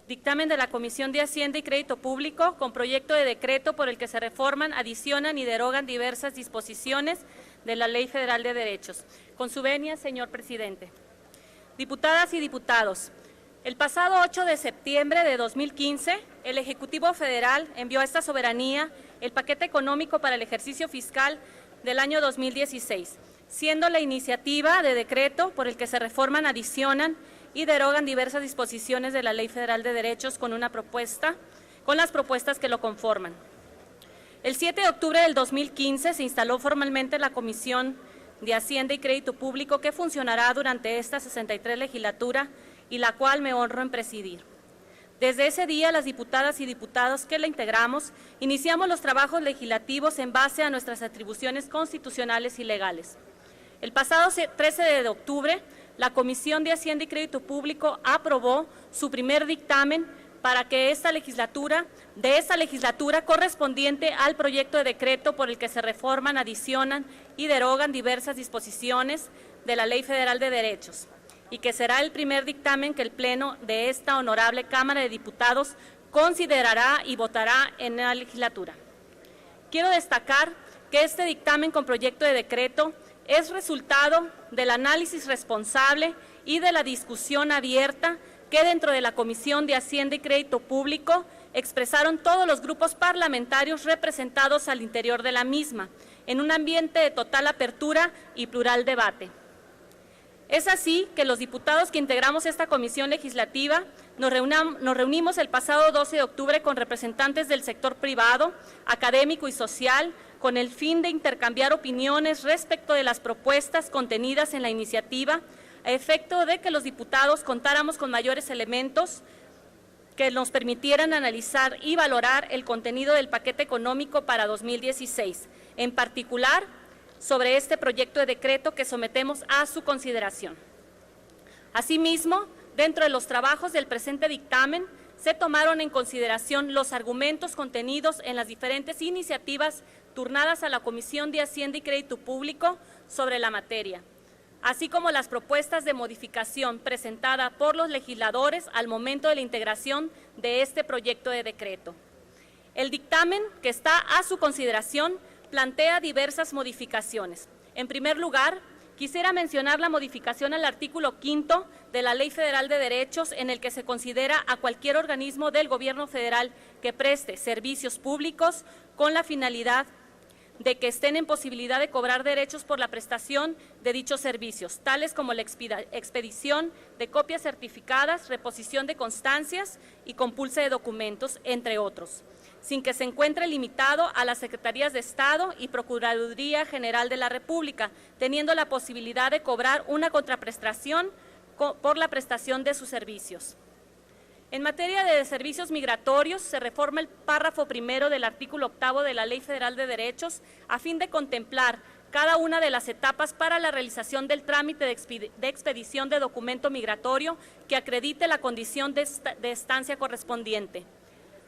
Dictamen de la Comisión de Hacienda y Crédito Público con proyecto de decreto por el que se reforman, adicionan y derogan diversas disposiciones de la Ley Federal de Derechos. Con su venia, señor presidente. Diputadas y diputados, el pasado 8 de septiembre de 2015, el Ejecutivo Federal envió a esta soberanía el paquete económico para el ejercicio fiscal del año 2016, siendo la iniciativa de decreto por el que se reforman, adicionan y derogan diversas disposiciones de la Ley Federal de Derechos con las propuestas que lo conforman. El 7 de octubre del 2015 se instaló formalmente la Comisión de Hacienda y Crédito Público, que funcionará durante esta 63 legislatura y la cual me honro en presidir. Desde ese día, las diputadas y diputados que la integramos iniciamos los trabajos legislativos en base a nuestras atribuciones constitucionales y legales. El pasado 13 de octubre, la Comisión de Hacienda y Crédito Público aprobó su primer dictamen para que de esta legislatura correspondiente al proyecto de decreto por el que se reforman, adicionan y derogan diversas disposiciones de la Ley Federal de Derechos, y que será el primer dictamen que el Pleno de esta honorable Cámara de Diputados considerará y votará en la legislatura. Quiero destacar que este dictamen con proyecto de decreto es resultado del análisis responsable y de la discusión abierta que dentro de la Comisión de Hacienda y Crédito Público expresaron todos los grupos parlamentarios representados al interior de la misma, en un ambiente de total apertura y plural debate. Es así que los diputados que integramos esta comisión legislativa nos reunimos el pasado 12 de octubre con representantes del sector privado, académico y social, con el fin de intercambiar opiniones respecto de las propuestas contenidas en la iniciativa, a efecto de que los diputados contáramos con mayores elementos que nos permitieran analizar y valorar el contenido del paquete económico para 2016, en particular sobre este proyecto de decreto que sometemos a su consideración. Asimismo, dentro de los trabajos del presente dictamen, se tomaron en consideración los argumentos contenidos en las diferentes iniciativas turnadas a la Comisión de Hacienda y Crédito Público sobre la materia, así como las propuestas de modificación presentada por los legisladores al momento de la integración de este proyecto de decreto. El dictamen que está a su consideración plantea diversas modificaciones. En primer lugar, quisiera mencionar la modificación al artículo 5 de la Ley Federal de Derechos, en el que se considera a cualquier organismo del Gobierno federal que preste servicios públicos con la finalidad de que estén en posibilidad de cobrar derechos por la prestación de dichos servicios, tales como la expedición de copias certificadas, reposición de constancias y compulsa de documentos, entre otros, sin que se encuentre limitado a las Secretarías de Estado y Procuraduría General de la República, teniendo la posibilidad de cobrar una contraprestación por la prestación de sus servicios. En materia de servicios migratorios, se reforma el párrafo primero del artículo 8 de la Ley Federal de Derechos a fin de contemplar cada una de las etapas para la realización del trámite de expedición de documento migratorio que acredite la condición de estancia correspondiente.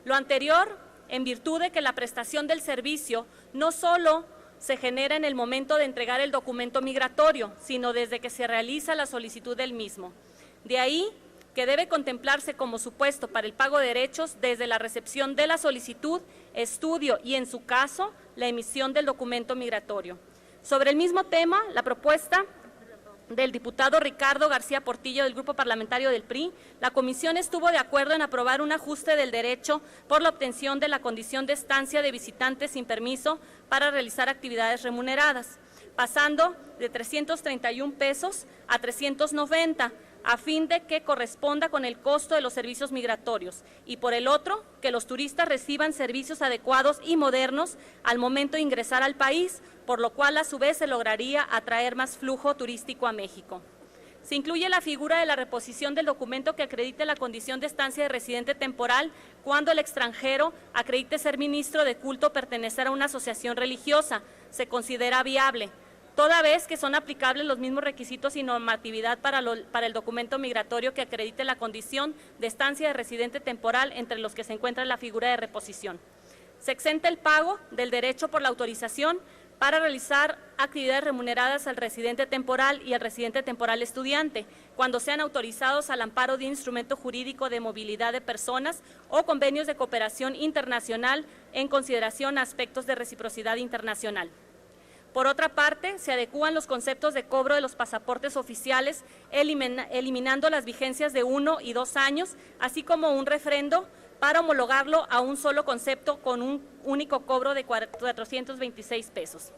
Lo anterior, en virtud de que la prestación del servicio no solo se genera en el momento de entregar el documento migratorio, sino desde que se realiza la solicitud del mismo. De ahí que debe contemplarse como supuesto para el pago de derechos desde la recepción de la solicitud, estudio y, en su caso, la emisión del documento migratorio. Sobre el mismo tema, la propuesta del diputado Ricardo García Portillo del Grupo Parlamentario del PRI, la Comisión estuvo de acuerdo en aprobar un ajuste del derecho por la obtención de la condición de estancia de visitantes sin permiso para realizar actividades remuneradas, pasando de 331 pesos a 390, a fin de que corresponda con el costo de los servicios migratorios, y por el otro, que los turistas reciban servicios adecuados y modernos al momento de ingresar al país, por lo cual a su vez se lograría atraer más flujo turístico a México. Se incluye la figura de la reposición del documento que acredite la condición de estancia de residente temporal cuando el extranjero acredite ser ministro de culto o pertenecer a una asociación religiosa, se considera viable, toda vez que son aplicables los mismos requisitos y normatividad para el documento migratorio que acredite la condición de estancia de residente temporal, entre los que se encuentra la figura de reposición. Se exenta el pago del derecho por la autorización para realizar actividades remuneradas al residente temporal y al residente temporal estudiante, cuando sean autorizados al amparo de un instrumento jurídico de movilidad de personas o convenios de cooperación internacional en consideración a aspectos de reciprocidad internacional. Por otra parte, se adecúan los conceptos de cobro de los pasaportes oficiales, eliminando las vigencias de 1 y 2 años, así como un refrendo para homologarlo a un solo concepto con un único cobro de 426 pesos.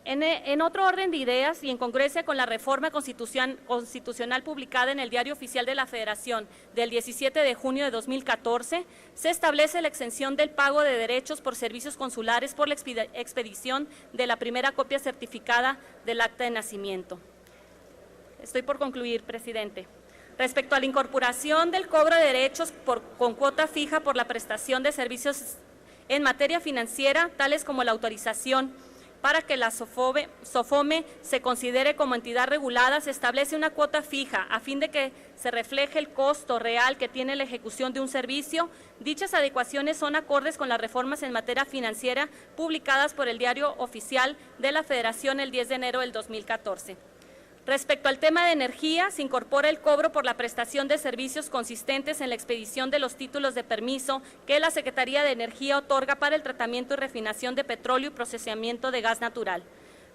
En otro orden de ideas y en congruencia con la reforma constitucional publicada en el Diario Oficial de la Federación del 17 de junio de 2014, se establece la exención del pago de derechos por servicios consulares por la expedición de la primera copia certificada del acta de nacimiento. Estoy por concluir, presidente. Respecto a la incorporación del cobro de derechos con cuota fija por la prestación de servicios en materia financiera, tales como la autorización para que la SOFOME se considere como entidad regulada, se establece una cuota fija a fin de que se refleje el costo real que tiene la ejecución de un servicio. Dichas adecuaciones son acordes con las reformas en materia financiera publicadas por el Diario Oficial de la Federación el 10 de enero del 2014. Respecto al tema de energía, se incorpora el cobro por la prestación de servicios consistentes en la expedición de los títulos de permiso que la Secretaría de Energía otorga para el tratamiento y refinación de petróleo y procesamiento de gas natural.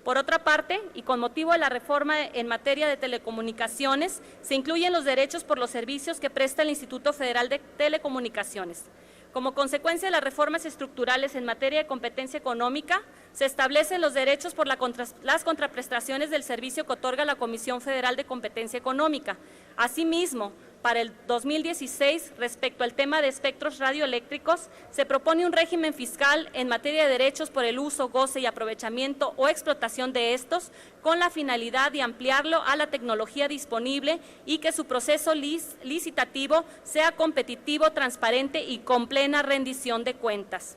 Por otra parte, y con motivo de la reforma en materia de telecomunicaciones, se incluyen los derechos por los servicios que presta el Instituto Federal de Telecomunicaciones. Como consecuencia de las reformas estructurales en materia de competencia económica, se establecen los derechos por las contraprestaciones del servicio que otorga la Comisión Federal de Competencia Económica. Asimismo, para el 2016, respecto al tema de espectros radioeléctricos, se propone un régimen fiscal en materia de derechos por el uso, goce y aprovechamiento o explotación de estos, con la finalidad de ampliarlo a la tecnología disponible y que su proceso licitativo sea competitivo, transparente y con plena rendición de cuentas.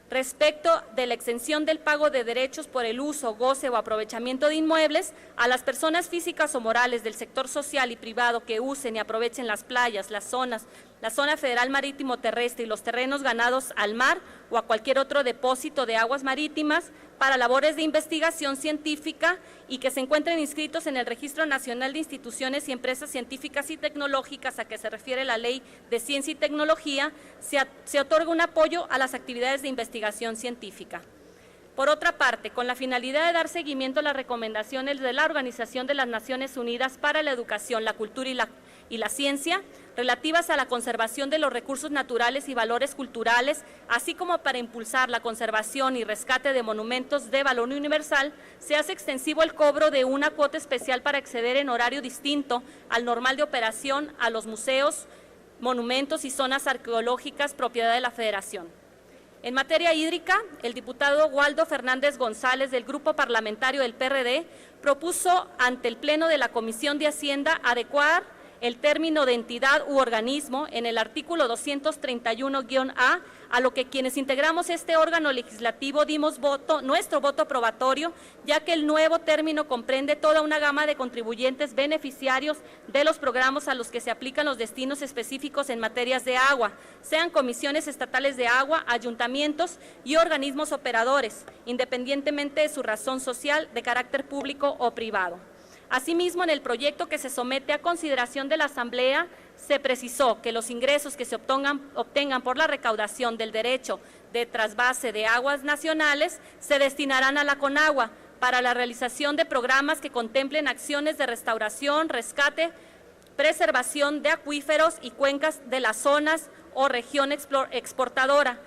Respecto de la exención del pago de derechos por el uso, goce o aprovechamiento de inmuebles, a las personas físicas o morales del sector social y privado que usen y aprovechen las playas, la zona federal marítimo terrestre y los terrenos ganados al mar o a cualquier otro depósito de aguas marítimas para labores de investigación científica y que se encuentren inscritos en el Registro Nacional de Instituciones y Empresas Científicas y Tecnológicas a que se refiere la Ley de Ciencia y Tecnología, se otorga un apoyo a las actividades de investigación científica. Por otra parte, con la finalidad de dar seguimiento a las recomendaciones de la Organización de las Naciones Unidas para la Educación, la Cultura y la Ciencia, relativas a la conservación de los recursos naturales y valores culturales, así como para impulsar la conservación y rescate de monumentos de valor universal, se hace extensivo el cobro de una cuota especial para acceder en horario distinto al normal de operación a los museos, monumentos y zonas arqueológicas propiedad de la Federación. En materia hídrica, el diputado Waldo Fernández González del Grupo Parlamentario del PRD propuso ante el Pleno de la Comisión de Hacienda adecuar el término de entidad u organismo en el artículo 231-A, a lo que quienes integramos este órgano legislativo dimos nuestro voto aprobatorio, ya que el nuevo término comprende toda una gama de contribuyentes beneficiarios de los programas a los que se aplican los destinos específicos en materias de agua, sean comisiones estatales de agua, ayuntamientos y organismos operadores, independientemente de su razón social, de carácter público o privado. Asimismo, en el proyecto que se somete a consideración de la Asamblea, se precisó que los ingresos que se obtengan por la recaudación del derecho de trasvase de aguas nacionales se destinarán a la CONAGUA para la realización de programas que contemplen acciones de restauración, rescate, preservación de acuíferos y cuencas de las zonas o región exportadora,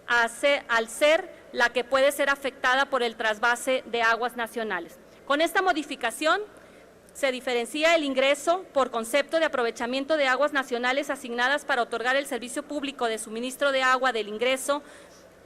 al ser la que puede ser afectada por el trasvase de aguas nacionales. Con esta modificación, se diferencia el ingreso por concepto de aprovechamiento de aguas nacionales asignadas para otorgar el servicio público de suministro de agua del ingreso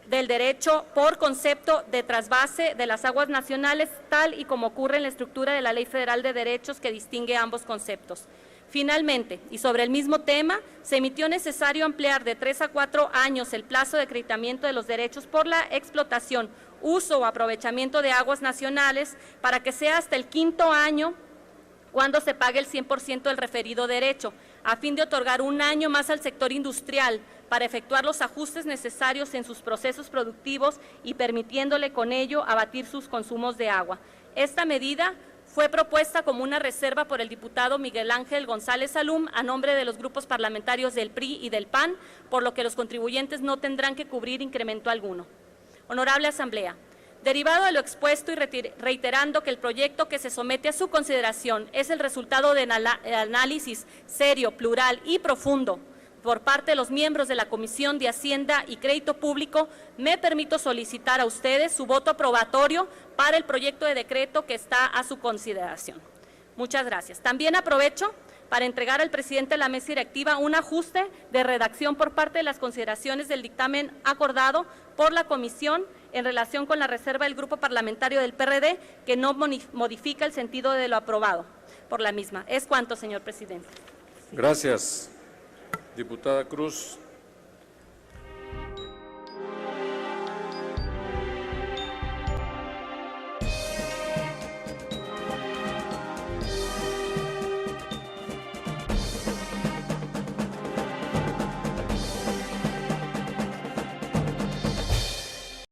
del derecho por concepto de trasvase de las aguas nacionales, tal y como ocurre en la estructura de la Ley Federal de Derechos que distingue ambos conceptos. Finalmente, y sobre el mismo tema, se emitió necesario ampliar de 3 a 4 años el plazo de acreditamiento de los derechos por la explotación, uso o aprovechamiento de aguas nacionales para que sea hasta el 5º año cuando se pague el 100% del referido derecho, a fin de otorgar un año más al sector industrial para efectuar los ajustes necesarios en sus procesos productivos y permitiéndole con ello abatir sus consumos de agua. Esta medida fue propuesta como una reserva por el diputado Miguel Ángel González Salum a nombre de los grupos parlamentarios del PRI y del PAN, por lo que los contribuyentes no tendrán que cubrir incremento alguno. Honorable Asamblea, derivado de lo expuesto y reiterando que el proyecto que se somete a su consideración es el resultado de análisis serio, plural y profundo por parte de los miembros de la Comisión de Hacienda y Crédito Público, me permito solicitar a ustedes su voto aprobatorio para el proyecto de decreto que está a su consideración. Muchas gracias. También aprovecho para entregar al presidente de la mesa directiva un ajuste de redacción por parte de las consideraciones del dictamen acordado por la comisión en relación con la reserva del Grupo Parlamentario del PRD, que no modifica el sentido de lo aprobado por la misma. Es cuanto, señor presidente. Gracias, diputada Cruz.